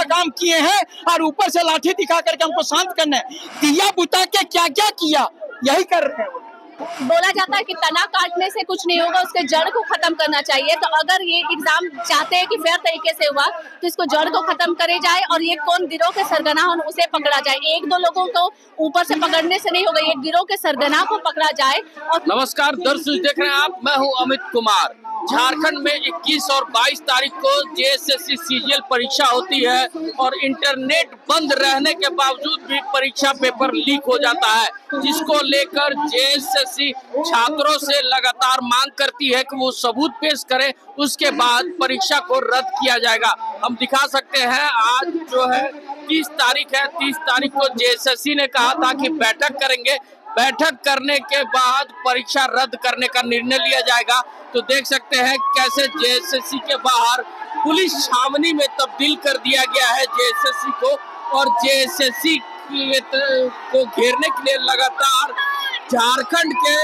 का काम किए हैं और ऊपर से लाठी दिखा करके हमको शांत करना है। दिया बुता के क्या क्या किया यही कर रहे हैं। बोला जाता है कि तना काटने से कुछ नहीं होगा, उसके जड़ को खत्म करना चाहिए। तो अगर ये एग्जाम चाहते हैं कि फेयर तरीके से हुआ तो इसको जड़ को खत्म करे जाए और ये कौन गिरोह के सरगना हो उसे पकड़ा जाए। एक दो लोगों को ऊपर से पकड़ने से नहीं होगा, ये गिरोह के सरगना को पकड़ा जाए। और नमस्कार दर्शक, देख रहे हैं आप, मैं हूं अमित कुमार। झारखंड में 21 और 22 तारीख को जेएसएससी सीजीएल परीक्षा होती है और इंटरनेट बंद रहने के बावजूद भी परीक्षा पेपर लीक हो जाता है, जिसको लेकर जेएसएससी छात्रों से लगातार मांग करती है कि वो सबूत पेश करें, उसके बाद परीक्षा को रद्द किया जाएगा। हम दिखा सकते हैं, आज जो है 30 तारीख है, 30 तारीख को जेएसएससी ने कहा था कि बैठक करेंगे, बैठक करने के बाद परीक्षा रद्द करने का निर्णय लिया जाएगा। तो देख सकते हैं कैसे जेएसएससी के बाहर पुलिस छावनी में तब्दील कर दिया गया है जेएसएससी को, और जेएसएससी को घेरने के लिए लगातार झारखंड के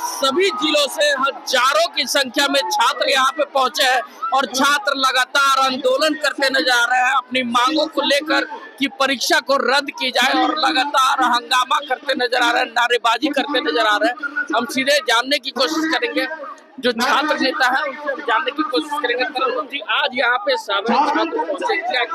सभी जिलों से हजारों की संख्या में छात्र यहाँ पे पहुंचे हैं और छात्र लगातार आंदोलन करते नजर आ रहे हैं अपनी मांगों को लेकर कि परीक्षा को रद्द की जाए, और लगातार हंगामा करते नजर आ रहे हैं, नारेबाजी करते नजर आ रहे हैं। हम सीधे जानने की कोशिश करेंगे जो छात्र नेता है उनसे जानने की कोशिश करेंगे। आज यहाँ पे साधारण छात्र पहुंचे, क्या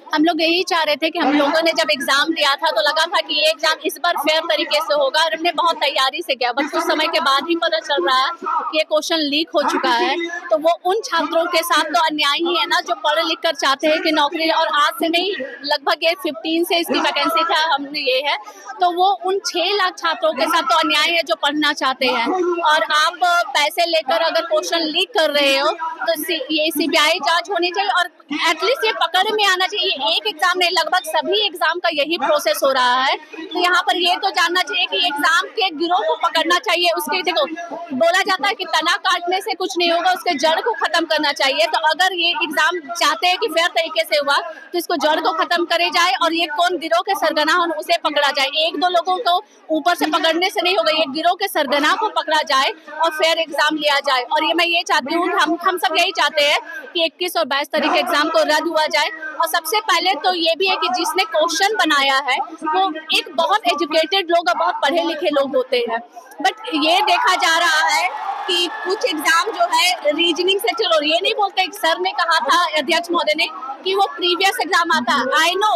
हम लोग यही चाह रहे थे कि हम लोगों ने जब एग्जाम दिया था तो लगा था कि ये एग्जाम इस बार फेयर तरीके से होगा और हमने बहुत तैयारी से किया, बट कुछ समय के बाद ही पता चल रहा है कि ये क्वेश्चन लीक हो चुका है। तो वो उन छात्रों के साथ तो अन्याय ही है ना जो पढ़ लिख कर चाहते हैं कि नौकरी, और आज से नहीं लगभग ये 15 से इसकी वैकेंसी था, हमने ये है, तो वो उन 6 लाख छात्रों के साथ तो अन्याय है जो पढ़ना चाहते हैं। और आप पैसे लेकर अगर क्वेश्चन लीक कर रहे हो तो ये सीबीआई जांच होनी चाहिए और एटलीस्ट ये पकड़ में आना चाहिए। एक एग्जाम नहीं, लगभग सभी एग्जाम का यही प्रोसेस हो रहा है। तो यहाँ पर ये तो जानना चाहिए कि एग्जाम के गिरोह को पकड़ना चाहिए। उसके देखो, बोला जाता है कि तना काटने से कुछ नहीं होगा, उसके जड़ को खत्म करना चाहिए। तो अगर ये एग्जाम चाहते हैं कि फेयर तरीके से हुआ तो इसको जड़ को खत्म करे जाए और ये कौन गिरोह के सरगना हो उसे पकड़ा जाए। एक दो लोगों को ऊपर से पकड़ने से नहीं होगा, ये गिरोह के सरगना को पकड़ा जाए और फेयर एग्जाम लिया जाए। और ये मैं ये चाहती हूँ, हम सब यही चाहते हैं कि 21 और 22 तारीख एग्जाम को रद्द हुआ जाए। और सबसे पहले तो ये भी है कि जिसने क्वेश्चन बनाया है वो एक बहुत एजुकेटेड लोग और बहुत पढ़े लिखे लोग होते हैं, बट ये देखा जा रहा है कि कुछ एग्जाम जो है रीजनिंग से, चलो ये नहीं बोलते, सर ने कहा था अध्यक्ष महोदय ने कि वो प्रीवियस एग्जाम आता है। आई नो,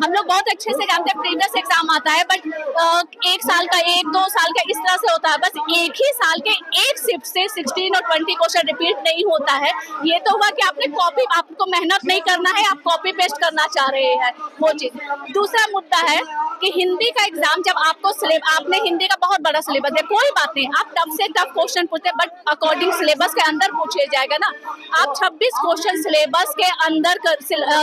हम लोग बहुत अच्छे से जानते हैं प्रीवियस एग्जाम आता है, बट 1 साल का, 1-2 साल का इस तरह से होता है। बस एक ही साल के एक शिफ्ट से 16 और 20 क्वेश्चन रिपीट नहीं होता है। ये तो हुआ कि आपने कॉपी, आपको मेहनत नहीं करना है, आप कॉपी पेस्ट करना चाह रहे हैं, वो चीज। दूसरा मुद्दा है कि हिंदी का एग्जाम, जब आपको आपने हिंदी का बहुत बड़ा सिलेबस है, कोई बात नहीं, आप टफ से टफ क्वेश्चन पूछते, बट अकॉर्डिंग सिलेबस के अंदर पूछे जाएगा ना। आप 26 क्वेश्चन सिलेबस के अंदर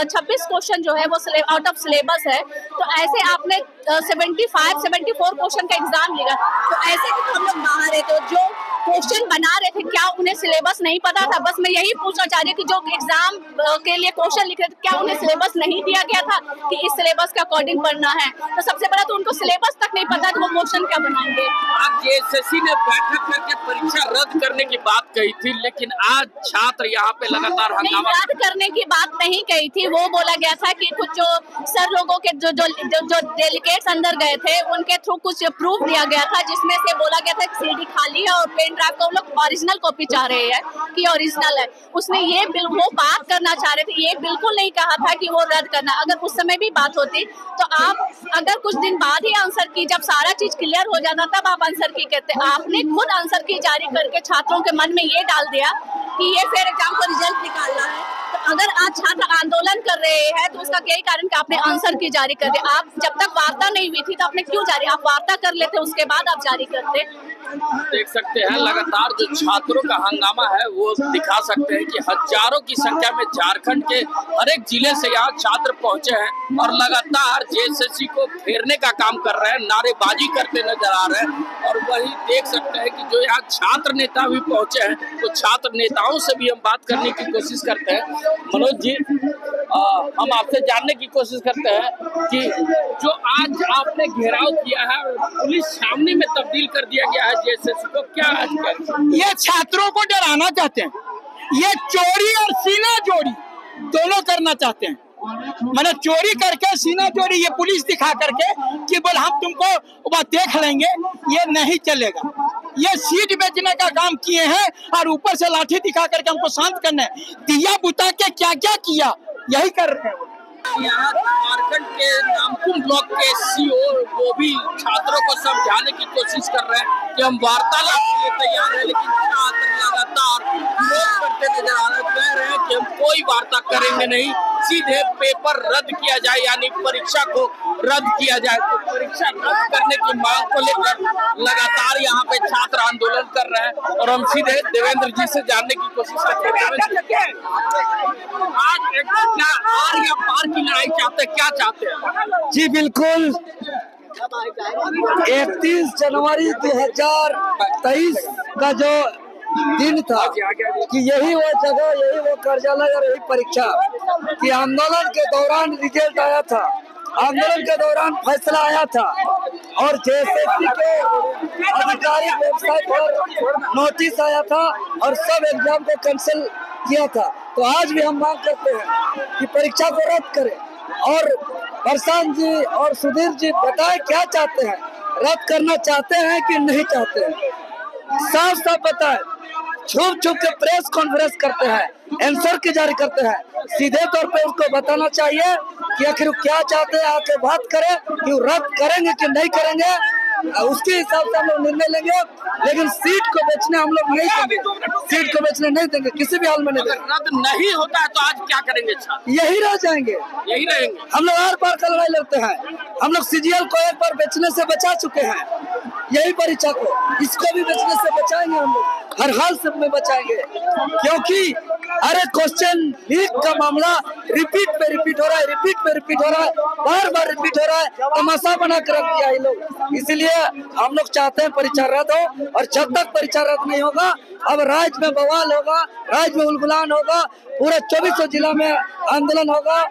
26 क्वेश्चन जो है वो आउट ऑफ सिलेबस है, तो ऐसे आपने 75-74 क्वेश्चन का एग्जाम लिया। तो ऐसे तो हम लोग बाहर है, तो जो क्वेश्चन बना रहे थे क्या उन्हें सिलेबस नहीं पता था? बस मैं यही पूछना चाह रही हूँ कि जो एग्जाम के लिए क्वेश्चन लिख रहे थे क्या उन्हें सिलेबस नहीं दिया गया था कि इस सिलेबस के अकॉर्डिंग पढ़ना है? तो सबसे पहले तो उनको सिलेबस तक नहीं पता तो वो क्वेश्चन क्या बनाएंगे? आज जेएसएससी ने बैठक करके परीक्षा रद्द करने की बात कही थी, लेकिन आज छात्र यहाँ पे लगातार हंगामा। रद्द करने की बात नहीं कही थी, वो बोला गया था कि कुछ जो सर लोगों के जो डेलीगेट्स अंदर गए थे उनके थ्रू कुछ प्रूफ दिया गया था, जिसमें से बोला गया था कि सीडी खाली है और पेन ड्राइव को लोग ओरिजिनल कॉपी चाह रहे हैं कि ओरिजिनल है। उसने ये वो बात करना चाह रहे थे, ये बिल्कुल नहीं कहा था कि वो रद्द करना। अगर उस समय भी बात होती तो आप अगर कुछ दिन बाद ही आंसर की, जब सारा चीज क्लियर हो जाता तब आप आंसर की कहते। आपने खुद आंसर की जारी करके छात्रों के मन में ये डाल दिया कि ये फेयर एग्जाम का रिजल्ट निकालना है। तो अगर आज छात्र आंदोलन कर रहे हैं तो उसका यही कारण कि आपने आंसर की जारी कर दिया। आप जब तक वार्ता नहीं हुई थी तो आपने क्यों जारी, आप वार्ता कर लेते उसके बाद आप जारी करते। देख सकते हैं लगातार जो छात्रों का हंगामा है वो दिखा सकते हैं कि हजारों की संख्या में झारखंड के हर एक जिले से यहाँ छात्र पहुंचे हैं और लगातार जेएसएससी को घेरने का काम कर रहे हैं, नारेबाजी करते नजर आ रहे हैं। और वही देख सकते हैं कि जो यहाँ छात्र नेता भी पहुंचे हैं तो छात्र नेताओं से भी हम बात करने की कोशिश करते हैं। मनोज जी, हम आपसे जानने की कोशिश करते हैं कि जो आज आपने घेराव किया है और पुलिस सामने में तब्दील कर दिया गया है जेएसएससी को, क्या आज कर ये छात्रों को डराना चाहते हैं, ये चोरी और सीना जोड़ी दोनों करना चाहते हैं। मैंने चोरी करके सीना चोरी ये पुलिस दिखा करके कि बोल हम तुमको वह देख लेंगे, ये नहीं चलेगा। ये सीट बेचने का काम किए हैं और ऊपर से लाठी दिखा करके हमको शांत करना है। दिया बुता के क्या क्या किया यही कर रहे हैं। यहाँ झारखंड के नामकुम ब्लॉक के सीओ वो भी छात्रों को समझाने की कोशिश कर रहे हैं कि हम वार्तालाप के लिए तैयार हैं, लेकिन छात्र लगातार विरोध करते नजर आ रहे हैं। कह रहे हैं कि हम कोई वार्ता करेंगे नहीं, सीधे पेपर रद्द किया जाए, यानी परीक्षा को रद्द किया जाए। तो परीक्षा रद्द करने की मांग को लेकर लगातार यहाँ पे छात्र आंदोलन कर रहे हैं और हम सीधे देवेंद्र जी से जानने की कोशिश करते हैं। आज एक आर या पार की लड़ाई चाहते हैं, क्या चाहते हैं? जी बिल्कुल, 31 जनवरी 2023 का जो दिन था कि यही वो जगह, यही वो कार्यालय और यही परीक्षा कि आंदोलन के दौरान रिजल्ट आया था, आंदोलन के दौरान फैसला आया था और जेएसएससी के आधिकारिक वेबसाइट पर नोटिस आया था और सब एग्जाम को कैंसिल किया था। तो आज भी हम मांग करते हैं कि परीक्षा को रद्द करें। और प्रशांत जी और सुधीर जी बताएं क्या चाहते हैं, रद्द करना चाहते हैं कि नहीं चाहते हैं, साफ साफ बताएं। छुप छुप के प्रेस कॉन्फ्रेंस करते हैं, आंसर की जारी करते हैं, सीधे तौर पे उनको बताना चाहिए कि आखिर क्या चाहते हैं, आके बात करें कि रद्द करेंगे कि नहीं करेंगे, उसके हिसाब से हम लोग निर्णय लेंगे। लेकिन सीट को बेचने हम लोग नहीं देंगे, सीट को बेचने नहीं देंगे, किसी भी हाल में नहीं देंगे। रद्द नहीं होता है तो आज क्या करेंगे? यही रह जाएंगे, यही रहेंगे। हम लोग हर बार का लड़ाई लड़ते हैं। हम लोग सीजीएल को एक बार बेचने से बचा चुके हैं, यही परीक्षा को, इसको भी बेचने से बचाएंगे हम लोग, हर हाल से में बचाएंगे। क्योंकि अरे क्वेश्चन लीक का मामला रिपीट पे रिपीट हो रहा है, रिपीट पे रिपीट हो रहा है, बार बार रिपीट हो रहा है, तमाशा बना कर रख दिया ये लोग। इसलिए हम लोग चाहते हैं परीक्षा रद्द हो, और जब तक परीक्षा रद्द नहीं होगा अब राज्य में बवाल होगा, राज्य में उलगुलान होगा, पूरे 24 जिला में आंदोलन होगा,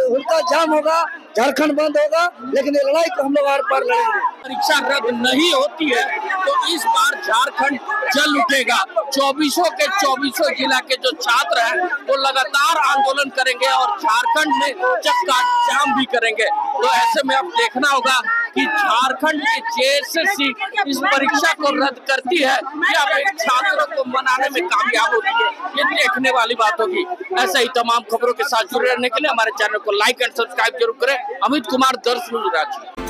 उनका जाम होगा, झारखंड बंद होगा। लेकिन ये लड़ाई को हम लोग आर पार लड़ेंगे। परीक्षा रद्द नहीं होती है तो इस बार झारखंड जल उठेगा। 24 जिला के जो छात्र हैं वो लगातार आंदोलन करेंगे और झारखंड में चक्का जाम भी करेंगे। तो ऐसे में अब देखना होगा कि झारखंड में जेएसएससी इस परीक्षा को रद्द करती है या फिर छात्रों को मनाने में कामयाब होती है, ये देखने वाली बात होगी। ऐसे ही तमाम खबरों के साथ जुड़े रहने के लिए हमारे चैनल को लाइक एंड सब्सक्राइब जरूर करें। अमित कुमार, दर्श न्यूज़, रांची।